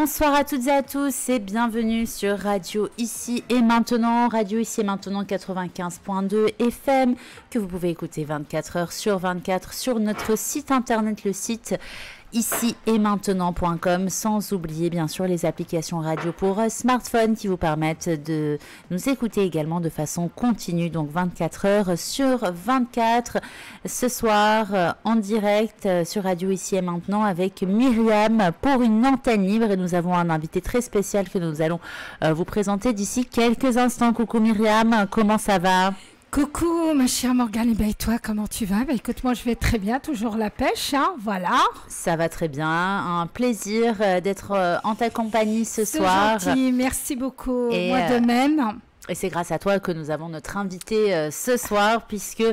Bonsoir à toutes et à tous et bienvenue sur Radio Ici et Maintenant, Radio Ici et Maintenant 95.2 FM que vous pouvez écouter 24 heures sur 24 sur notre site internet, le site ici et maintenant.com, sans oublier bien sûr les applications radio pour smartphone qui vous permettent de nous écouter également de façon continue, donc 24 heures sur 24. Ce soir en direct sur Radio Ici et Maintenant avec Myriam pour une antenne libre, et nous avons un invité très spécial que nous allons vous présenter d'ici quelques instants. Coucou Myriam, comment ça va ? Coucou ma chère Morgane, et toi comment tu vas? Écoute, moi je vais très bien, toujours la pêche, hein, voilà. Ça va très bien, un plaisir d'être en ta compagnie ce soir. C'est gentil, merci beaucoup, et, moi de même. Et c'est grâce à toi que nous avons notre invité ce soir, puisque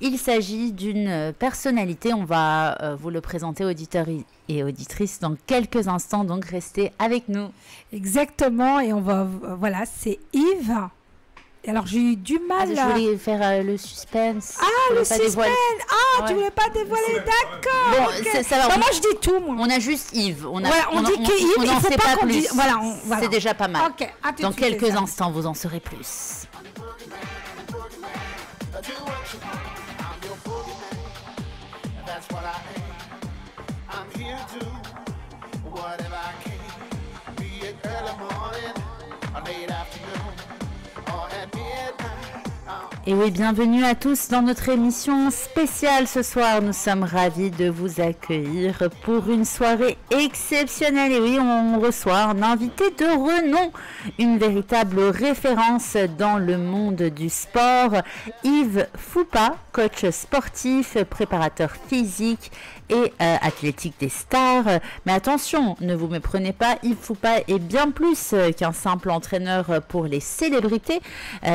il s'agit d'une personnalité. On va vous le présenter, auditeurs et auditrices, dans quelques instants, donc restez avec nous. Exactement, et on va, voilà, c'est Yves. Alors j'ai eu du mal. Je voulais faire le suspense. Ah, le suspense. Ah, ouais. Tu voulais pas dévoiler, d'accord. Bon, okay. ça va. Moi je dis tout, moi. On a juste Yves. On dit qu'Yves, il ne faut pas qu'on dise. Voilà, c'est déjà pas mal. Okay. Dans quelques instants, vous en saurez plus. Et oui, bienvenue à tous dans notre émission spéciale ce soir. Nous sommes ravis de vous accueillir pour une soirée exceptionnelle. Et oui, on reçoit un invité de renom, une véritable référence dans le monde du sport, Yves Foupa, coach sportif, préparateur physique et athlétique des stars. Mais attention, ne vous méprenez pas, Yves Foupa est bien plus qu'un simple entraîneur pour les célébrités.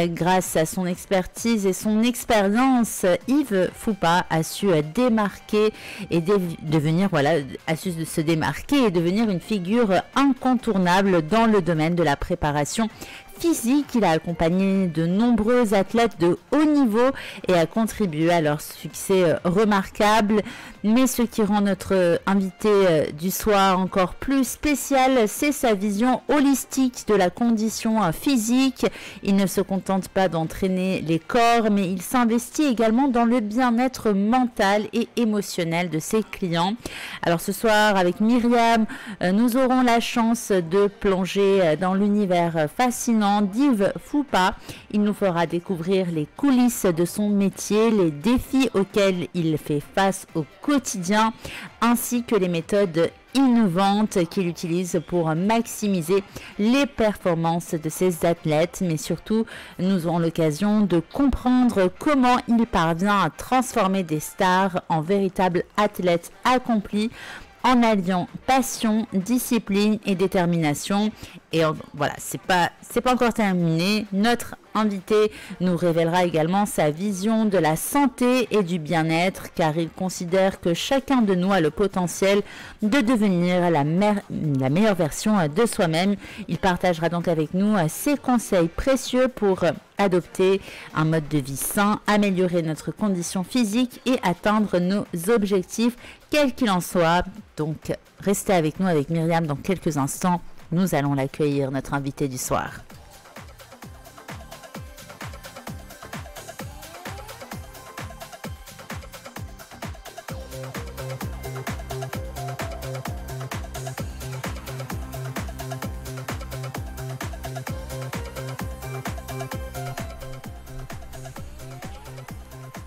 Grâce à son expertise et son expérience, Yves Foupa a su démarquer et devenir, a su se démarquer et devenir une figure incontournable dans le domaine de la préparation physique. Il a accompagné de nombreux athlètes de haut niveau et a contribué à leur succès remarquable. Mais ce qui rend notre invité du soir encore plus spécial, c'est sa vision holistique de la condition physique. Il ne se contente pas d'entraîner les corps, mais il s'investit également dans le bien-être mental et émotionnel de ses clients. Alors ce soir, avec Myriam, nous aurons la chance de plonger dans l'univers fascinant d'Yves Foupa. Il nous fera découvrir les coulisses de son métier, les défis auxquels il fait face au quotidien, ainsi que les méthodes innovantes qu'il utilise pour maximiser les performances de ses athlètes. Mais surtout, nous aurons l'occasion de comprendre comment il parvient à transformer des stars en véritables athlètes accomplis, en alliant passion, discipline et détermination. Et voilà, c'est pas encore terminé. Notre invité nous révélera également sa vision de la santé et du bien-être, car il considère que chacun de nous a le potentiel de devenir la meilleure version de soi-même. Il partagera donc avec nous ses conseils précieux pour adopter un mode de vie sain, améliorer notre condition physique et atteindre nos objectifs, quel qu'il en soit. Donc, restez avec nous, avec Myriam, dans quelques instants. Nous allons l'accueillir, notre invité du soir.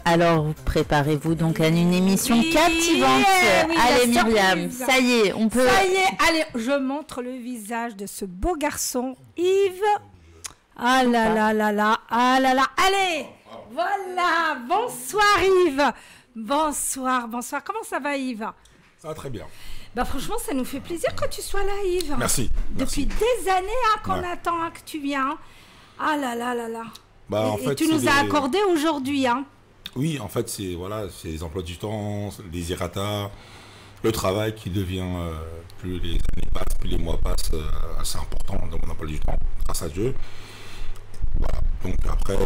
Alors, préparez-vous donc à une émission captivante. Allez Myriam, ça y est, on peut... Ça y est, allez, je montre le visage de ce beau garçon, Yves. Ah là là là là, ah là là, allez, voilà, bonsoir Yves. Bonsoir, comment ça va Yves? Ça va très bien. Franchement, ça nous fait plaisir que tu sois là Yves. Merci. Depuis des années qu'on attend que tu viennes. Ah là là là là. En fait, tu nous as accordé aujourd'hui, hein. Oui, en fait, c'est les emplois du temps, les errata, le travail qui devient, plus les années passent, plus les mois passent, assez important dans mon emploi du temps, grâce à Dieu. Voilà. Donc après,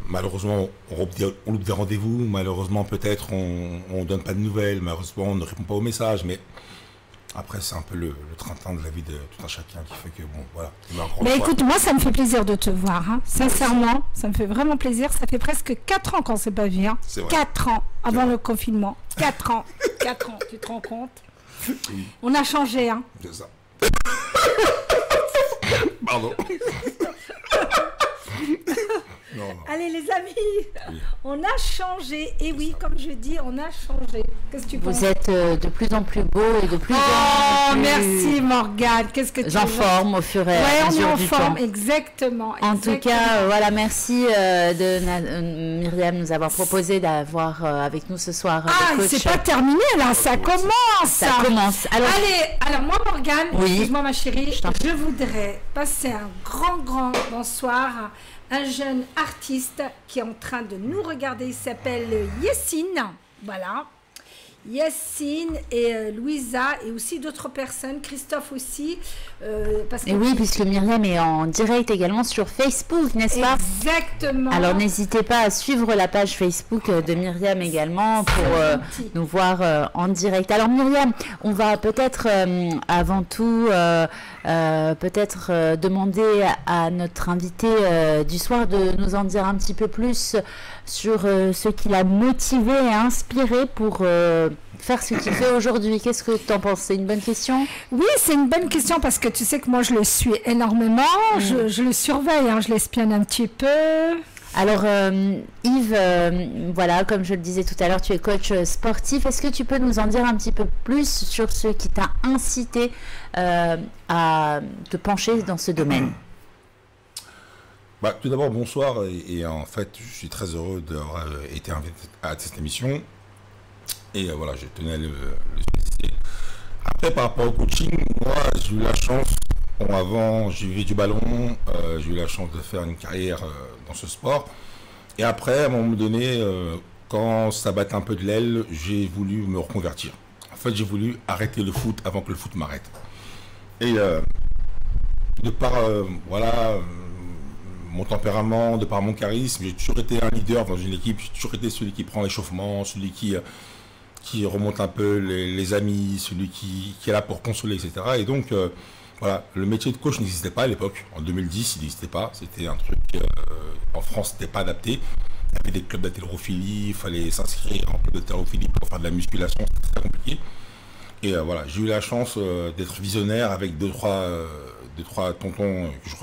malheureusement, on loupe des rendez-vous, malheureusement peut-être on ne donne pas de nouvelles, malheureusement on ne répond pas aux messages, mais Après, c'est un peu le train-train de la vie de tout un chacun qui fait que, bon, voilà. Mais écoute, moi, ça me fait plaisir de te voir. Hein. Sincèrement, ça me fait vraiment plaisir. Ça fait presque 4 ans qu'on ne s'est pas vu. Hein. 4 ans avant le confinement. 4 ans. 4 ans, tu te rends compte? Oui. On a changé. Hein. C'est ça. Pardon. Non. Allez les amis, on a changé. Et oui, comme je dis, on a changé. Qu'est-ce que tu penses? Vous êtes de plus en plus beau et de plus en plus... merci Morgane. Qu'est-ce que tu en forme au fur et à mesure du temps. On est en forme, exactement. En tout cas, voilà, merci de Myriam nous avoir proposé d'avoir avec nous ce soir. C'est pas terminé là, ça commence. Ça commence. Alors moi Morgane, excuse-moi ma chérie, je voudrais passer un grand bonsoir à un jeune artiste qui est en train de nous regarder. Il s'appelle Yessine. Voilà. Yessine et Louisa et aussi d'autres personnes, Christophe aussi. Parce que et oui, puisque Myriam est en direct également sur Facebook, n'est-ce pas? Exactement. Alors n'hésitez pas à suivre la page Facebook de Myriam également pour nous voir en direct. Alors Myriam, on va peut-être avant tout demander à notre invité du soir de nous en dire un petit peu plus sur ce qui l'a motivé et inspiré pour faire ce qu'il fait aujourd'hui. Qu'est-ce que tu en penses? C'est une bonne question? Oui, c'est une bonne question parce que tu sais que moi je le suis énormément, je le surveille, hein, je l'espionne un petit peu. Alors Yves, voilà, comme je le disais tout à l'heure, tu es coach sportif. Est-ce que tu peux nous en dire un petit peu plus sur ce qui t'a incité à te pencher dans ce domaine? Tout d'abord, bonsoir. Et en fait, je suis très heureux d'avoir été invité à cette émission. Et voilà, je tenais à le spécifier. Après, par rapport au coaching, moi, j'ai eu la chance. Bon, avant, j'ai vu du ballon. J'ai eu la chance de faire une carrière dans ce sport. Et après, à un moment donné, quand ça battait un peu de l'aile, j'ai voulu me reconvertir. En fait, j'ai voulu arrêter le foot avant que le foot m'arrête. Et de par, mon tempérament, de par mon charisme, j'ai toujours été un leader dans une équipe. J'ai toujours été celui qui prend l'échauffement, celui qui remonte un peu les amis, celui qui est là pour consoler, etc. Et donc, voilà, le métier de coach n'existait pas à l'époque. En 2010, il n'existait pas. C'était un truc, en France, n'était pas adapté. Il y avait des clubs d'haltérophilie, il fallait s'inscrire en club d'haltérophilie pour faire de la musculation, c'était très compliqué. Et voilà, j'ai eu la chance d'être visionnaire avec deux, trois tontons que je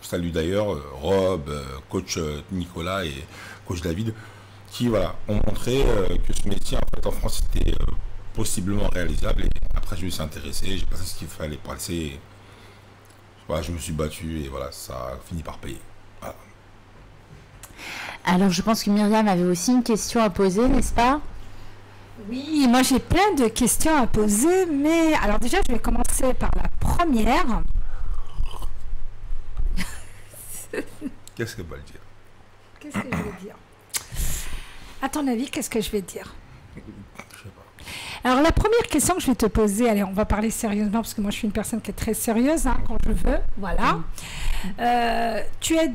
salue d'ailleurs, Rob, coach Nicolas et coach David, qui voilà, ont montré que ce métier en fait en France était possiblement réalisable. Et après je me suis intéressé, j'ai passé ce qu'il fallait passer. Voilà, je me suis battu et voilà, ça a fini par payer. Voilà. Alors je pense que Myriam avait aussi une question à poser, n'est-ce pas? Oui, moi j'ai plein de questions à poser, mais alors déjà je vais commencer par la première. Qu'est-ce que va le dire? Qu'est-ce que je vais dire? À ton avis, qu'est-ce que je vais dire? Je sais pas. Alors la première question que je vais te poser, allez, on va parler sérieusement parce que moi je suis une personne qui est très sérieuse quand je veux, voilà. Tu es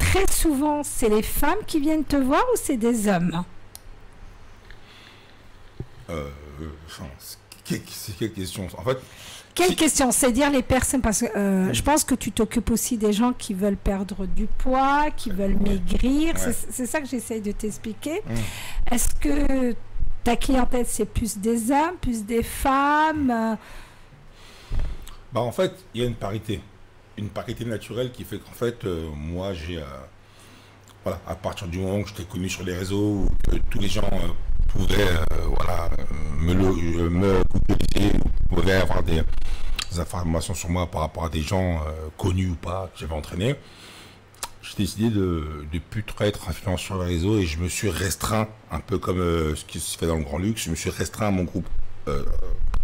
très souvent, c'est les femmes qui viennent te voir ou c'est des hommes? C'est quelle question? En fait, quelle question? C'est-à-dire les personnes, parce que je pense que tu t'occupes aussi des gens qui veulent perdre du poids, qui veulent maigrir. Ouais. C'est ça que j'essaye de t'expliquer. Est-ce que ta clientèle, c'est plus des hommes, plus des femmes? En fait, il y a une parité naturelle qui fait qu'en fait, moi, j'ai... voilà, à partir du moment où je t'ai connu sur les réseaux, où que tous les gens pouvaient me googliser, pouvaient avoir des informations sur moi par rapport à des gens connus ou pas que j'avais entraînés, j'ai décidé de ne plus trop être influenceur sur les réseaux et je me suis restreint, un peu comme ce qui se fait dans le grand luxe, je me suis restreint à mon groupe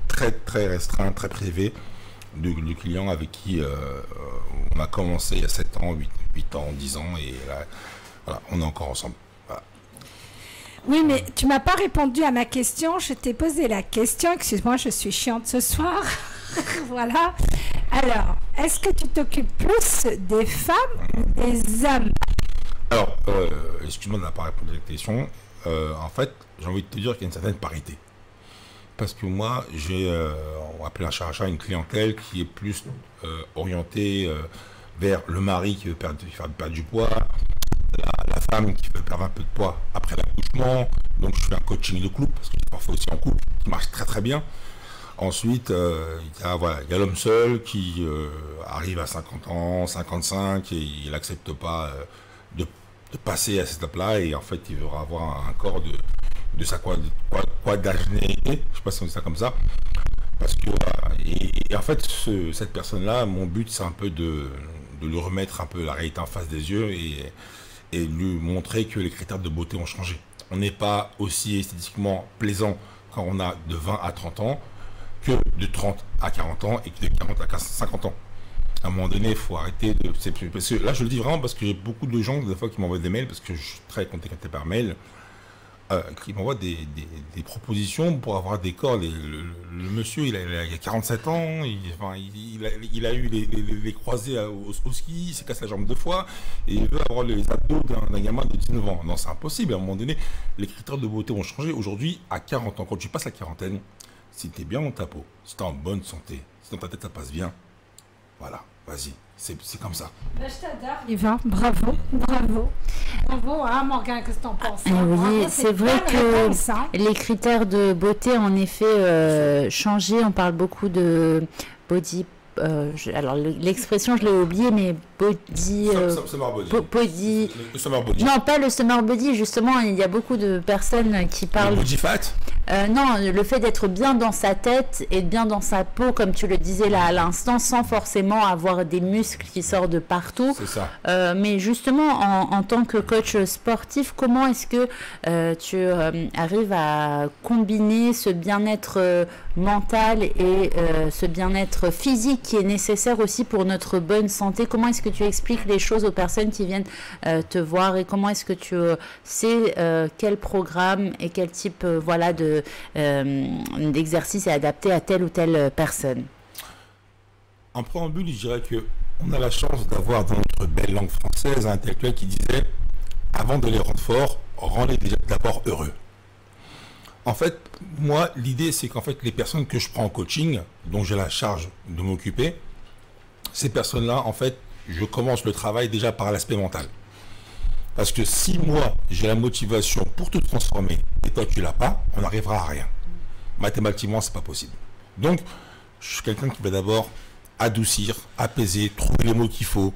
très très restreint, très privé de clients avec qui on a commencé il y a 7 ans, 8 ans, 10 ans et là, voilà, on est encore ensemble. Voilà. Oui, mais tu m'as pas répondu à ma question. Je t'ai posé la question. Excuse-moi, je suis chiante ce soir. Voilà. Alors, est-ce que tu t'occupes plus des femmes ou des hommes? Alors, excuse-moi de ne pas répondre à la question. En fait, j'ai envie de te dire qu'il y a une certaine parité. Parce que moi, j'ai, on va appeler un chat une clientèle qui est plus orientée vers le mari qui veut perdre du poids, la femme qui veut perdre un peu de poids après l'accouchement. Donc je fais un coaching de couple, parce que je parfois aussi en couple, qui marche très très bien. Ensuite, il y a l'homme seul qui arrive à 50 ans, 55, et il n'accepte pas de passer à cette étape-là, et en fait, il veut avoir un corps de sa quadragénité, je ne sais pas si on dit ça comme ça, parce que, et en fait, cette personne-là, mon but, c'est un peu de lui remettre un peu la réalité en face des yeux, et lui montrer que les critères de beauté ont changé. On n'est pas aussi esthétiquement plaisant quand on a de 20 à 30 ans, que de 30 à 40 ans et que de 40 à 50 ans. À un moment donné, il faut arrêter de... Parce que là, je le dis vraiment parce que j'ai beaucoup de gens, des fois, qui m'envoient des mails, parce que je suis très contacté par mail, qui m'envoient des propositions pour avoir des corps. Le monsieur, il a 47 ans, il a eu les croisés au ski, il s'est cassé la jambe 2 fois, et il veut avoir les abdos d'un gamin de 19 ans. Non, c'est impossible. À un moment donné, les critères de beauté ont changé. Aujourd'hui, à 40 ans, quand tu passes la quarantaine, si tu es bien dans ta peau, si tu es en bonne santé, si dans ta tête ça passe bien, voilà, vas-y, c'est comme ça. Ben, je t'adore, Yvan, bravo, hein, Morgane, qu'est-ce que t'en penses? Oui, c'est vrai que les critères de beauté, en effet, changé. On parle beaucoup de body. Alors l'expression, je l'ai oubliée, mais body. Summer body. Le summer body. Non, pas le summer body. Justement, il y a beaucoup de personnes qui parlent. Le body fat. Non, le fait d'être bien dans sa tête et bien dans sa peau, comme tu le disais là à l'instant, sans forcément avoir des muscles qui sortent de partout. C'est ça. Mais justement, en tant que coach sportif, comment est-ce que tu arrives à combiner ce bien-être mental et ce bien-être physique qui est nécessaire aussi pour notre bonne santé? Comment est-ce que tu expliques les choses aux personnes qui viennent te voir, et comment est-ce que tu sais quel programme et quel type d'exercice est adapté à telle ou telle personne? En préambule, je dirais que on a la chance d'avoir dans notre belle langue française un intellectuel qui disait « Avant de les rendre forts, rends-les d'abord heureux ». En fait, moi, l'idée, c'est qu'en fait, les personnes que je prends en coaching, dont j'ai la charge de m'occuper, ces personnes-là, en fait, je commence le travail déjà par l'aspect mental. Parce que si moi, j'ai la motivation pour te transformer, et toi, tu l'as pas, on n'arrivera à rien. Mathématiquement, c'est pas possible. Donc, je suis quelqu'un qui va d'abord adoucir, apaiser, trouver les mots qu'il faut,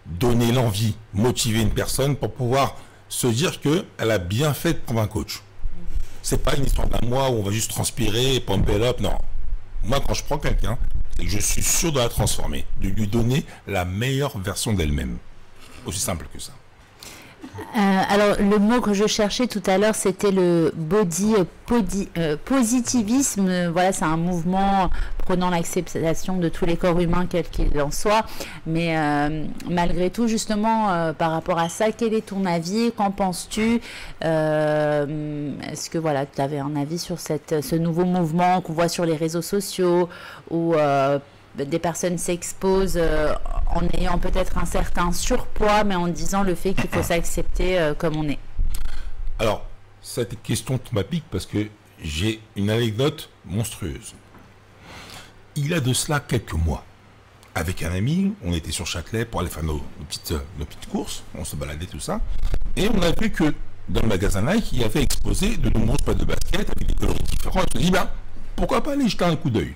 donner l'envie, motiver une personne pour pouvoir se dire qu'elle a bien fait de prendre un coach. C'est pas une histoire d'un mois où on va juste transpirer, pump it up, non. Moi, quand je prends quelqu'un, c'est que je suis sûr de la transformer, de lui donner la meilleure version d'elle-même. Aussi simple que ça. Alors, le mot que je cherchais tout à l'heure, c'était le body positivisme. Voilà, c'est un mouvement prenant l'acceptation de tous les corps humains, quel qu'il en soit. Mais malgré tout, justement, par rapport à ça, quel est ton avis? Qu'en penses-tu? Est-ce que voilà, tu avais un avis sur ce nouveau mouvement qu'on voit sur les réseaux sociaux, où des personnes s'exposent en ayant peut-être un certain surpoids, mais en disant le fait qu'il faut s'accepter comme on est? Alors, cette question te m'applique parce que j'ai une anecdote monstrueuse. Il y a de cela quelques mois, avec un ami, on était sur Châtelet pour aller faire nos petites courses, on se baladait tout ça, et on a vu que dans le magasin Nike, il y avait exposé de nombreuses paires de baskets avec des coloris différents. On se dit, ben, pourquoi pas aller jeter un coup d'œil?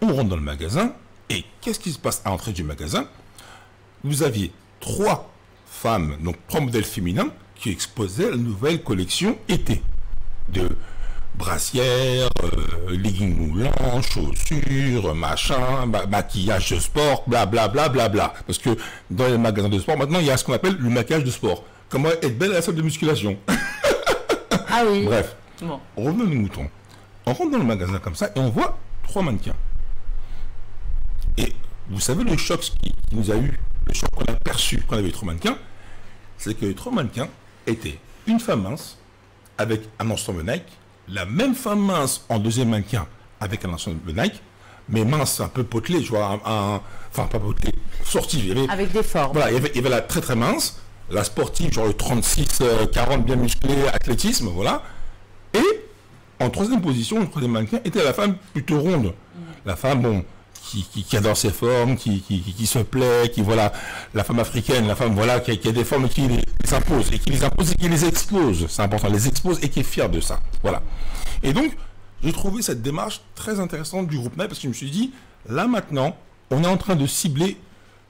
On rentre dans le magasin, et qu'est-ce qui se passe à l'entrée du magasin? Vous aviez 3 femmes, donc 3 modèles féminins, qui exposaient la nouvelle collection été. De brassières, leggings moulants, chaussures, machin, maquillage de sport, blablabla. Bla, bla, bla. Parce que dans les magasins de sport, maintenant, il y a ce qu'on appelle le maquillage de sport. Comment être belle à la salle de musculation. Ah oui. Bref, bon. Revenons aux moutons. On rentre dans le magasin comme ça, et on voit 3 mannequins. Et vous savez le choc qui nous a eu, le choc qu'on a perçu quand on avait les 3 mannequins, c'est que les 3 mannequins étaient une femme mince avec un ensemble Nike, la même femme mince en deuxième mannequin avec un ensemble Nike, mais mince, un peu potelé, je vois, enfin pas potelé, sportive. Avec des formes. Voilà, il y avait la très très mince, la sportive, genre le 36-40 bien musclé, athlétisme, voilà, et En troisième position, le troisième mannequin était la femme plutôt ronde. La femme, bon, qui adore ses formes, qui se plaît, qui, voilà, la femme africaine, la femme, voilà, qui a des formes et qui les impose, et qui les impose et qui les expose. C'est important, les expose et qui est fière de ça. Voilà. Et donc, j'ai trouvé cette démarche très intéressante du groupe Nike parce que je me suis dit, là maintenant, on est en train de cibler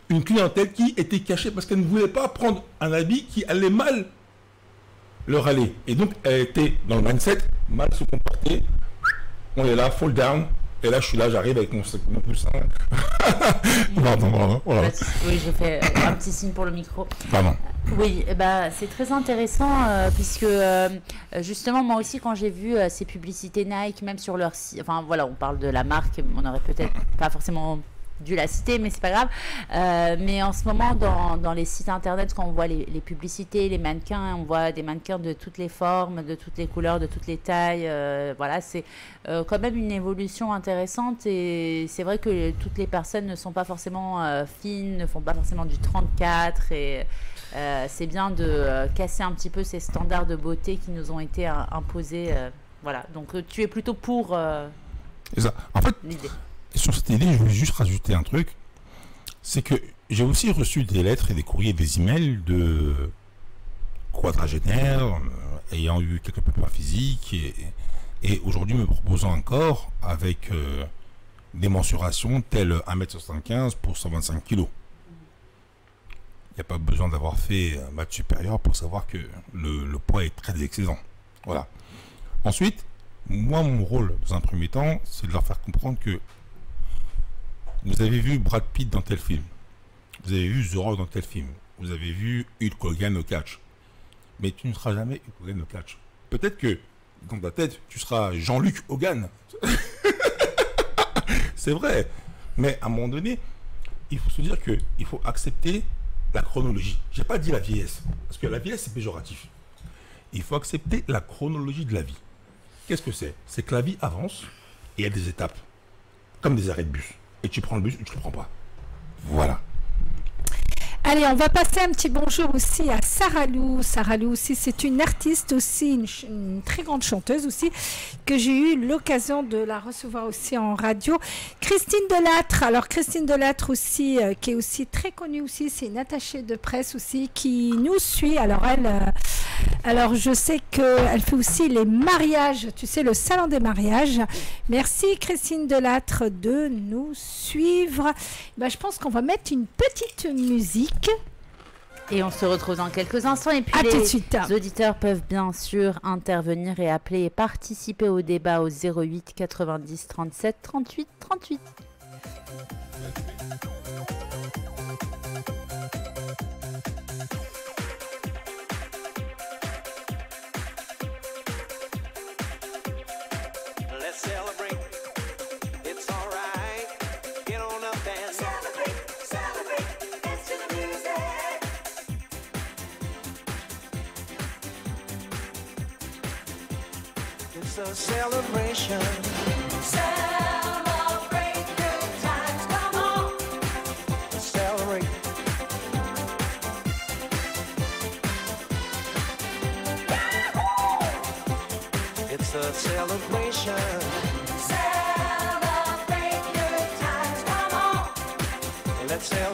une clientèle qui était cachée parce qu'elle ne voulait pas prendre un habit qui allait mal leur aller. Et donc, elle était dans le mindset, mal se comporter. On est là, fall down. Et là, je suis là, j'arrive avec mon poussin. Pardon. Voilà. Oui, je fais un petit signe pour le micro. Pardon. Oui, bah, c'est très intéressant puisque justement, moi aussi, quand j'ai vu ces publicités Nike, même sur leur site, enfin voilà, on parle de la marque, on aurait peut-être pas forcément dû la citer, mais c'est pas grave. Mais en ce moment, dans les sites internet, quand on voit les publicités, les mannequins, on voit des mannequins de toutes les formes, de toutes les couleurs, de toutes les tailles. Voilà, c'est quand même une évolution intéressante et c'est vrai que toutes les personnes ne sont pas forcément fines, ne font pas forcément du 34 et c'est bien de casser un petit peu ces standards de beauté qui nous ont été imposés. Voilà, donc tu es plutôt pour ça. En fait, l'idée. Sur cette idée, je voulais juste rajouter un truc. C'est que j'ai aussi reçu des lettres et des courriers, des emails de quadragénaires ayant eu quelques pépins physiques et aujourd'hui me proposant un corps avec des mensurations telles 1m75 pour 125 kg. Il n'y a pas besoin d'avoir fait un maths supérieur pour savoir que le poids est très excédent. Voilà. Ensuite, moi, mon rôle, dans un premier temps, c'est de leur faire comprendre que vous avez vu Brad Pitt dans tel film, vous avez vu The Rock dans tel film, vous avez vu Hulk Hogan au catch, mais tu ne seras jamais Hulk Hogan au catch. Peut-être que dans ta tête, tu seras Jean-Luc Hogan. C'est vrai. Mais à un moment donné, il faut se dire qu'il faut accepter la chronologie. J'ai pas dit la vieillesse, parce que la vieillesse, c'est péjoratif. Il faut accepter la chronologie de la vie. Qu'est-ce que c'est? C'est que la vie avance et il y a des étapes, comme des arrêts de bus. Et tu prends le bus ou tu ne le prends pas. Voilà. Allez, on va passer un petit bonjour aussi à Sarah Lou. Sarah Lou aussi, c'est une artiste aussi, une très grande chanteuse aussi, que j'ai eu l'occasion de la recevoir aussi en radio. Christine Delattre, alors Christine Delattre aussi, qui est aussi très connue aussi, c'est une attachée de presse aussi, qui nous suit. Alors elle, alors je sais qu'elle fait aussi les mariages, tu sais, le salon des mariages. Merci Christine Delattre de nous suivre. Ben, je pense qu'on va mettre une petite musique. Et on se retrouve dans quelques instants. Et puis les auditeurs peuvent bien sûr intervenir et appeler et participer au débat au 08 90 37 38 38. A celebration. Celebrate good times, come on. Celebrate. It's a celebration. Celebrate good times, come on. Let's celebrate.